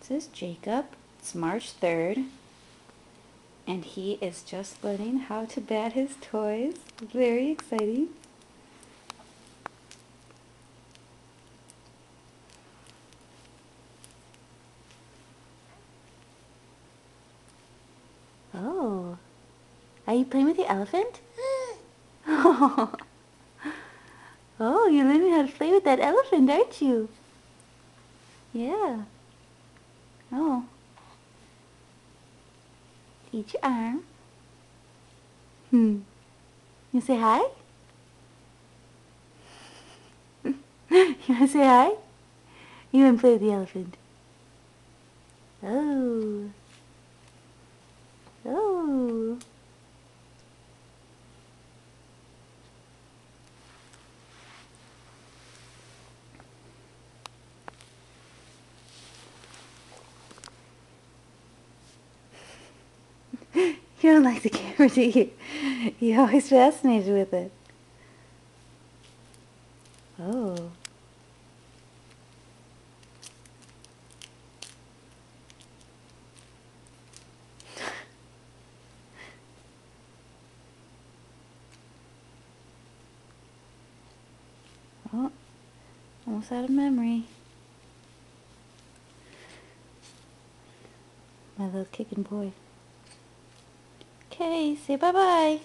This is Jacob. It's March 3rd, and he is just learning how to bat his toys. Very exciting. Oh, are you playing with the elephant? Oh, you're learning how to play with that elephant, aren't you? Yeah. Oh. Eat your arm. You say hi? You want to say hi? You want to play with the elephant? Oh. Oh. You don't like the camera, do you? You're always fascinated with it. Oh. Oh, almost out of memory. My little kicking boy. Okay, say bye-bye.